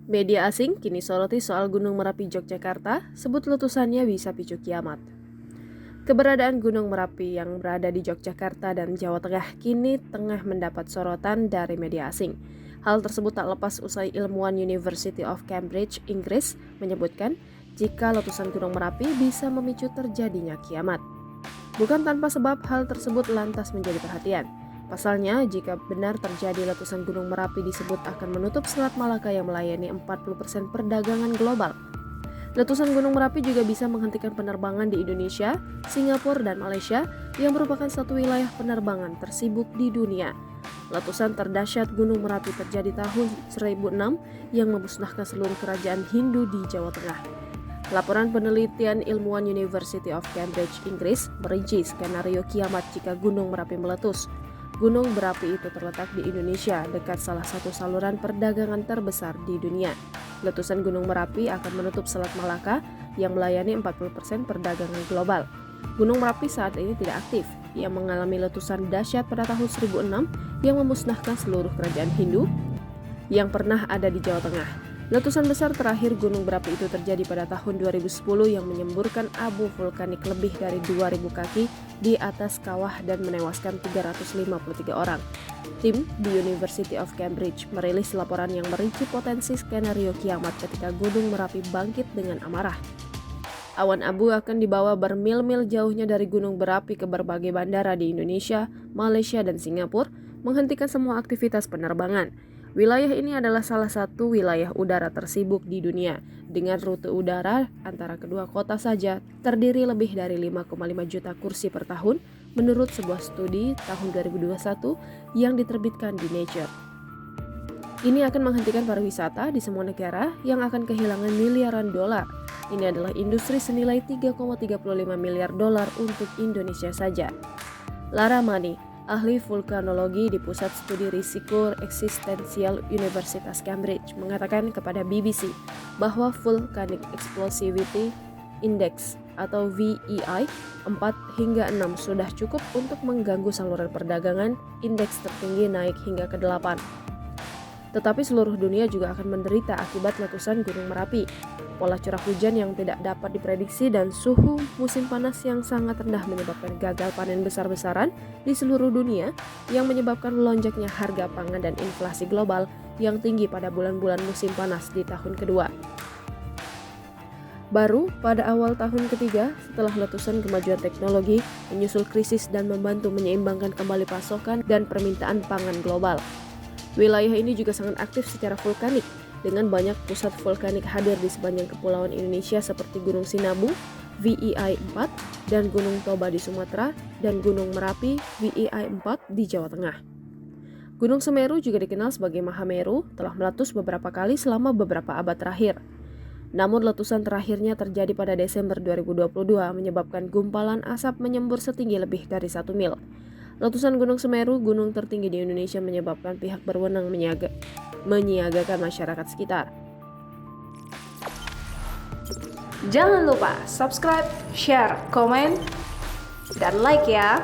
Media asing kini soroti soal Gunung Merapi Yogyakarta, sebut letusannya bisa picu kiamat. Keberadaan Gunung Merapi yang berada di Yogyakarta dan Jawa Tengah kini tengah mendapat sorotan dari media asing. Hal tersebut tak lepas usai ilmuwan University of Cambridge, Inggris, menyebutkan jika letusan Gunung Merapi bisa memicu terjadinya kiamat. Bukan tanpa sebab hal tersebut lantas menjadi perhatian. Pasalnya, jika benar terjadi letusan Gunung Merapi disebut akan menutup Selat Malaka yang melayani 40% perdagangan global. Letusan Gunung Merapi juga bisa menghentikan penerbangan di Indonesia, Singapura, dan Malaysia yang merupakan satu wilayah penerbangan tersibuk di dunia. Letusan terdahsyat Gunung Merapi terjadi tahun 1006 yang memusnahkan seluruh kerajaan Hindu di Jawa Tengah. Laporan penelitian ilmuwan University of Cambridge, Inggris, merinci skenario kiamat jika Gunung Merapi meletus. Gunung berapi itu terletak di Indonesia, dekat salah satu saluran perdagangan terbesar di dunia. Letusan Gunung Merapi akan menutup Selat Malaka yang melayani 40% perdagangan global. Gunung Merapi saat ini tidak aktif. Ia mengalami letusan dahsyat pada tahun 1006 yang memusnahkan seluruh kerajaan Hindu yang pernah ada di Jawa Tengah. Letusan besar terakhir gunung berapi itu terjadi pada tahun 2010 yang menyemburkan abu vulkanik lebih dari 2.000 kaki di atas kawah dan menewaskan 353 orang. Tim di University of Cambridge merilis laporan yang merinci potensi skenario kiamat ketika Gunung Merapi bangkit dengan amarah. Awan abu akan dibawa bermil-mil jauhnya dari gunung berapi ke berbagai bandara di Indonesia, Malaysia, dan Singapura, menghentikan semua aktivitas penerbangan. Wilayah ini adalah salah satu wilayah udara tersibuk di dunia. Dengan rute udara antara kedua kota saja terdiri lebih dari 5,5 juta kursi per tahun menurut sebuah studi tahun 2021 yang diterbitkan di Nature. Ini akan menghentikan pariwisata di semua negara yang akan kehilangan miliaran dolar. Ini adalah industri senilai 3,35 miliar dolar untuk Indonesia saja. Lara Mani, ahli vulkanologi di Pusat Studi Risiko Eksistensial Universitas Cambridge, mengatakan kepada BBC bahwa Volcanic Explosivity Index atau VEI 4 hingga 6 sudah cukup untuk mengganggu saluran perdagangan. Indeks tertinggi naik hingga ke 8. Tetapi seluruh dunia juga akan menderita akibat letusan Gunung Merapi. Pola curah hujan yang tidak dapat diprediksi dan suhu musim panas yang sangat rendah menyebabkan gagal panen besar-besaran di seluruh dunia yang menyebabkan melonjaknya harga pangan dan inflasi global yang tinggi pada bulan-bulan musim panas di tahun kedua. Baru pada awal tahun ketiga setelah letusan kemajuan teknologi menyusul krisis dan membantu menyeimbangkan kembali pasokan dan permintaan pangan global. Wilayah ini juga sangat aktif secara vulkanik, dengan banyak pusat vulkanik hadir di sepanjang kepulauan Indonesia seperti Gunung Sinabung, VEI 4, dan Gunung Toba di Sumatera, dan Gunung Merapi, VEI 4 di Jawa Tengah. Gunung Semeru juga dikenal sebagai Mahameru, telah meletus beberapa kali selama beberapa abad terakhir. Namun letusan terakhirnya terjadi pada Desember 2022 menyebabkan gumpalan asap menyembur setinggi lebih dari 1 mil. Letusan Gunung Semeru, gunung tertinggi di Indonesia, menyebabkan pihak berwenang menyiagakan masyarakat sekitar. Jangan lupa subscribe, share, komen, dan like ya!